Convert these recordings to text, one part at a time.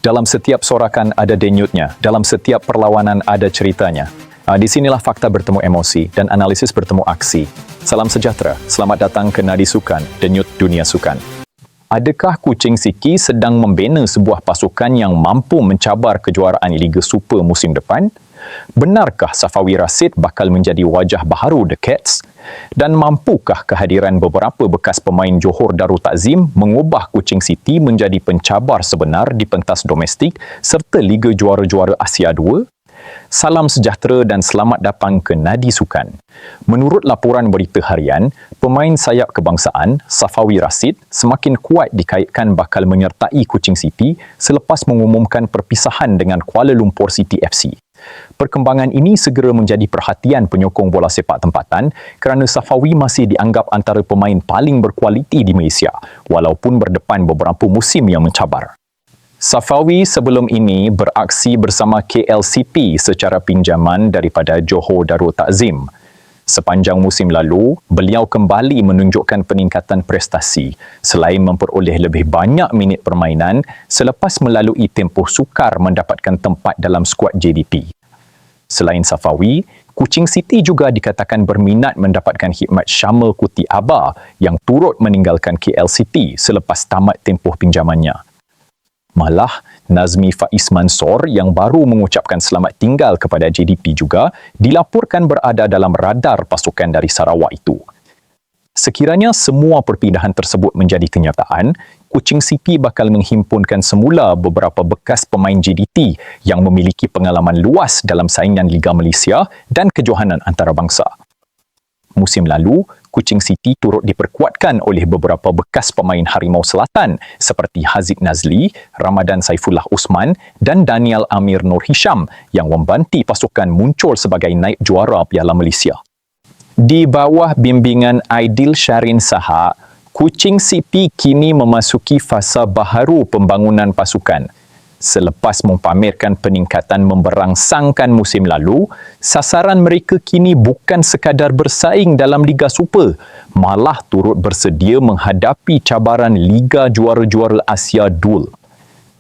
Dalam setiap sorakan ada denyutnya, dalam setiap perlawanan ada ceritanya. Di sinilah fakta bertemu emosi dan analisis bertemu aksi. Salam sejahtera, selamat datang ke Nadi Sukan, denyut dunia sukan. Adakah Kuching City sedang membina sebuah pasukan yang mampu mencabar kejuaraan Liga Super musim depan? Benarkah Safawi Rashid bakal menjadi wajah baharu The Cats? Dan mampukah kehadiran beberapa bekas pemain Johor Darul Takzim mengubah Kuching City menjadi pencabar sebenar di pentas domestik serta Liga Juara-Juara Asia 2? Salam sejahtera dan selamat datang ke Nadi Sukan. Menurut laporan berita harian, pemain sayap kebangsaan Safawi Rashid semakin kuat dikaitkan bakal menyertai Kuching City selepas mengumumkan perpisahan dengan Kuala Lumpur City FC. Perkembangan ini segera menjadi perhatian penyokong bola sepak tempatan kerana Safawi masih dianggap antara pemain paling berkualiti di Malaysia walaupun berdepan beberapa musim yang mencabar. Safawi sebelum ini beraksi bersama KLCP secara pinjaman daripada Johor Darul Takzim. Sepanjang musim lalu, beliau kembali menunjukkan peningkatan prestasi selain memperoleh lebih banyak minit permainan selepas melalui tempoh sukar mendapatkan tempat dalam skuad JDP. Selain Safawi, Kuching City juga dikatakan berminat mendapatkan khidmat Syamel Kuti Aba yang turut meninggalkan KLCP selepas tamat tempoh pinjamannya. Malah, Nazmi Faiz Mansor yang baru mengucapkan selamat tinggal kepada JDP juga dilaporkan berada dalam radar pasukan dari Sarawak itu. Sekiranya semua perpindahan tersebut menjadi kenyataan, Kuching City bakal menghimpunkan semula beberapa bekas pemain JDT yang memiliki pengalaman luas dalam saingan Liga Malaysia dan kejohanan antarabangsa. Musim lalu, Kuching City turut diperkuatkan oleh beberapa bekas pemain Harimau Selatan seperti Haziq Nazli, Ramadan Saifullah Usman dan Daniel Amir Nur Hisham yang membanti pasukan muncul sebagai naib juara Piala Malaysia. Di bawah bimbingan Aidil Syarin Saha, Kuching City kini memasuki fasa baharu pembangunan pasukan. Selepas mempamerkan peningkatan memberangsangkan musim lalu, sasaran mereka kini bukan sekadar bersaing dalam Liga Super, malah turut bersedia menghadapi cabaran Liga Juara-Juara Asia Dul.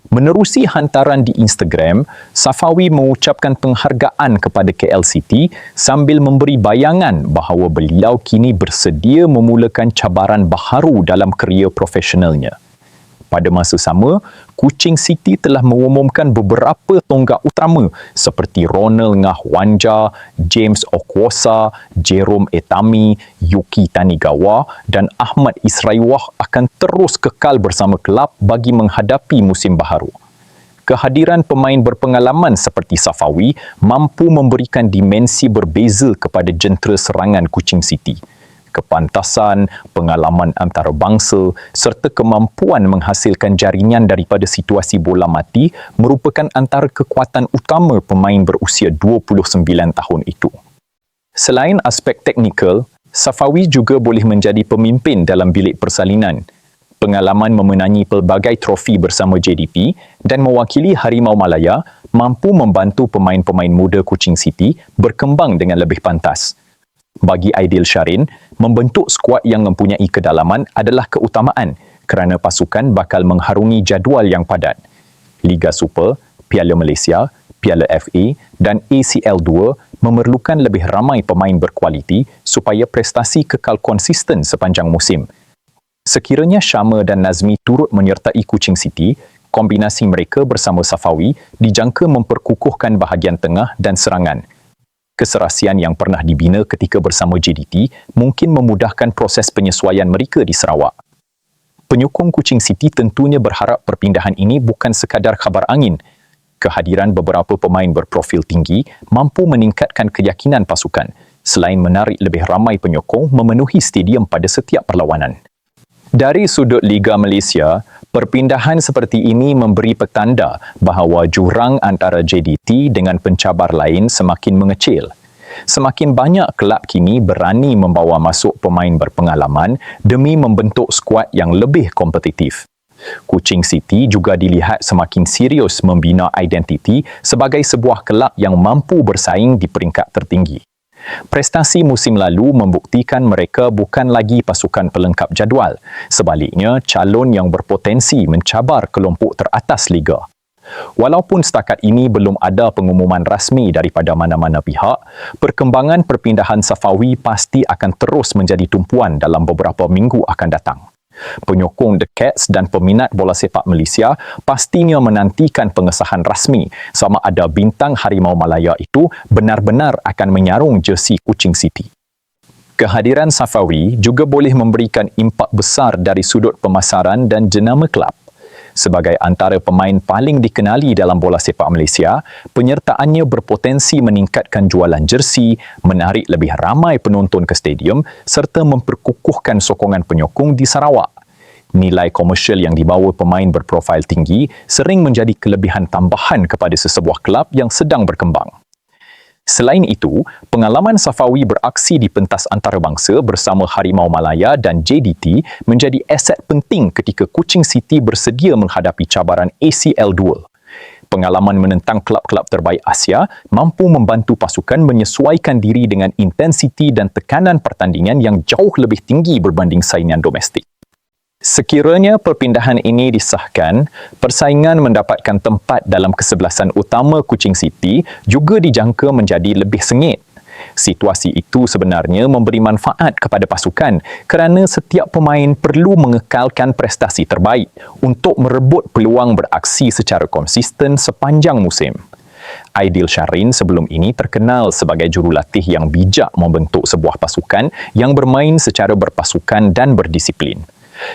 Menerusi hantaran di Instagram, Safawi mengucapkan penghargaan kepada KLCT sambil memberi bayangan bahawa beliau kini bersedia memulakan cabaran baharu dalam kerjaya profesionalnya. Pada masa sama, Kuching City telah mengumumkan beberapa tonggak utama seperti Ronald Ngah Wanja, James Okwosa, Jerome Etami, Yuki Tanigawa dan Ahmad Israiwah akan terus kekal bersama kelab bagi menghadapi musim baharu. Kehadiran pemain berpengalaman seperti Safawi mampu memberikan dimensi berbeza kepada jentera serangan Kuching City. Kepantasan, pengalaman antarabangsa serta kemampuan menghasilkan jaringan daripada situasi bola mati merupakan antara kekuatan utama pemain berusia 29 tahun itu. Selain aspek teknikal, Safawi juga boleh menjadi pemimpin dalam bilik persalinan. Pengalaman memenangi pelbagai trofi bersama JDP dan mewakili Harimau Malaya mampu membantu pemain-pemain muda Kuching City berkembang dengan lebih pantas. Bagi Aidil Syarin, membentuk skuad yang mempunyai kedalaman adalah keutamaan kerana pasukan bakal mengharungi jadual yang padat. Liga Super, Piala Malaysia, Piala FA dan ACL2 memerlukan lebih ramai pemain berkualiti supaya prestasi kekal konsisten sepanjang musim. Sekiranya Syama dan Nazmi turut menyertai Kuching City, kombinasi mereka bersama Safawi dijangka memperkukuhkan bahagian tengah dan serangan. Keserasian yang pernah dibina ketika bersama JDT mungkin memudahkan proses penyesuaian mereka di Sarawak. Penyokong Kuching City tentunya berharap perpindahan ini bukan sekadar khabar angin. Kehadiran beberapa pemain berprofil tinggi mampu meningkatkan keyakinan pasukan selain menarik lebih ramai penyokong memenuhi stadium pada setiap perlawanan. Dari sudut Liga Malaysia, perpindahan seperti ini memberi petanda bahawa jurang antara JDT dengan pencabar lain semakin mengecil. Semakin banyak kelab kini berani membawa masuk pemain berpengalaman demi membentuk skuad yang lebih kompetitif. Kuching City juga dilihat semakin serius membina identiti sebagai sebuah kelab yang mampu bersaing di peringkat tertinggi. Prestasi musim lalu membuktikan mereka bukan lagi pasukan pelengkap jadual. Sebaliknya, calon yang berpotensi mencabar kelompok teratas Liga. Walaupun setakat ini belum ada pengumuman rasmi daripada mana-mana pihak, perkembangan perpindahan Safawi pasti akan terus menjadi tumpuan dalam beberapa minggu akan datang. Penyokong The Cats dan peminat bola sepak Malaysia pastinya menantikan pengesahan rasmi sama ada bintang Harimau Malaya itu benar-benar akan menyarung jersey Kuching City. Kehadiran Safawi juga boleh memberikan impak besar dari sudut pemasaran dan jenama kelab. Sebagai antara pemain paling dikenali dalam bola sepak Malaysia, penyertaannya berpotensi meningkatkan jualan jersey, menarik lebih ramai penonton ke stadium serta memperkukuhkan sokongan penyokong di Sarawak. Nilai komersial yang dibawa pemain berprofil tinggi sering menjadi kelebihan tambahan kepada sesebuah kelab yang sedang berkembang. Selain itu, pengalaman Safawi beraksi di pentas antarabangsa bersama Harimau Malaya dan JDT menjadi aset penting ketika Kuching City bersedia menghadapi cabaran ACL Dual. Pengalaman menentang kelab-kelab terbaik Asia mampu membantu pasukan menyesuaikan diri dengan intensiti dan tekanan pertandingan yang jauh lebih tinggi berbanding saingan domestik. Sekiranya perpindahan ini disahkan, persaingan mendapatkan tempat dalam kesebelasan utama Kuching City juga dijangka menjadi lebih sengit. Situasi itu sebenarnya memberi manfaat kepada pasukan kerana setiap pemain perlu mengekalkan prestasi terbaik untuk merebut peluang beraksi secara konsisten sepanjang musim. Aidil Syahrin sebelum ini terkenal sebagai jurulatih yang bijak membentuk sebuah pasukan yang bermain secara berpasukan dan berdisiplin.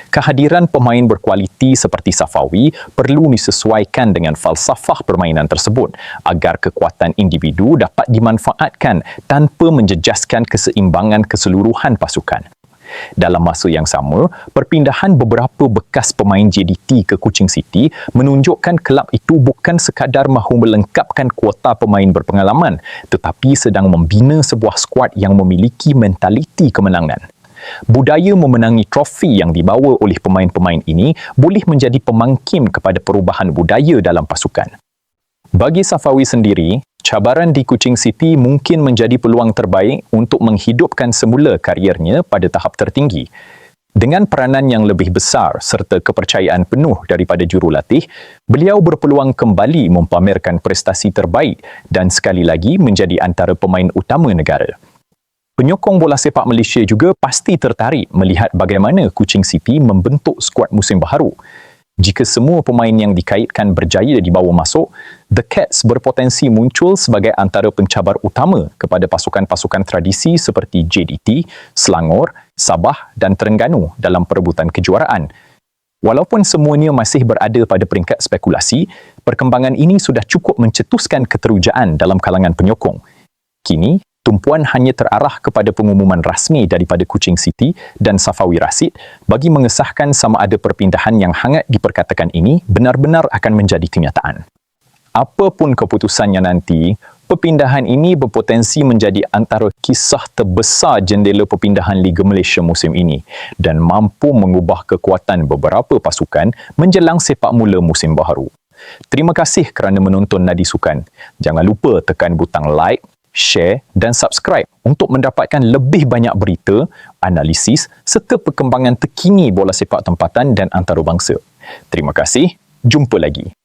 Kehadiran pemain berkualiti seperti Safawi perlu disesuaikan dengan falsafah permainan tersebut agar kekuatan individu dapat dimanfaatkan tanpa menjejaskan keseimbangan keseluruhan pasukan. Dalam masa yang sama, perpindahan beberapa bekas pemain JDT ke Kuching City menunjukkan kelab itu bukan sekadar mahu melengkapkan kuota pemain berpengalaman tetapi sedang membina sebuah skuad yang memiliki mentaliti kemenangan. Budaya memenangi trofi yang dibawa oleh pemain-pemain ini boleh menjadi pemangkim kepada perubahan budaya dalam pasukan. Bagi Safawi sendiri, cabaran di Kuching City mungkin menjadi peluang terbaik untuk menghidupkan semula kariernya pada tahap tertinggi. Dengan peranan yang lebih besar serta kepercayaan penuh daripada jurulatih, beliau berpeluang kembali mempamerkan prestasi terbaik dan sekali lagi menjadi antara pemain utama negara. Penyokong bola sepak Malaysia juga pasti tertarik melihat bagaimana Kuching City membentuk skuad musim baharu. Jika semua pemain yang dikaitkan berjaya dibawa masuk, The Cats berpotensi muncul sebagai antara pencabar utama kepada pasukan-pasukan tradisi seperti JDT, Selangor, Sabah dan Terengganu dalam perebutan kejuaraan. Walaupun semuanya masih berada pada peringkat spekulasi, perkembangan ini sudah cukup mencetuskan keterujaan dalam kalangan penyokong. Kini, tumpuan hanya terarah kepada pengumuman rasmi daripada Kuching City dan Safawi Rashid bagi mengesahkan sama ada perpindahan yang hangat diperkatakan ini benar-benar akan menjadi kenyataan. Apapun keputusannya nanti, perpindahan ini berpotensi menjadi antara kisah terbesar jendela perpindahan Liga Malaysia musim ini dan mampu mengubah kekuatan beberapa pasukan menjelang sepak mula musim baharu. Terima kasih kerana menonton Nadi Sukan. Jangan lupa tekan butang like, share dan subscribe untuk mendapatkan lebih banyak berita, analisis serta perkembangan terkini bola sepak tempatan dan antarabangsa. Terima kasih, jumpa lagi.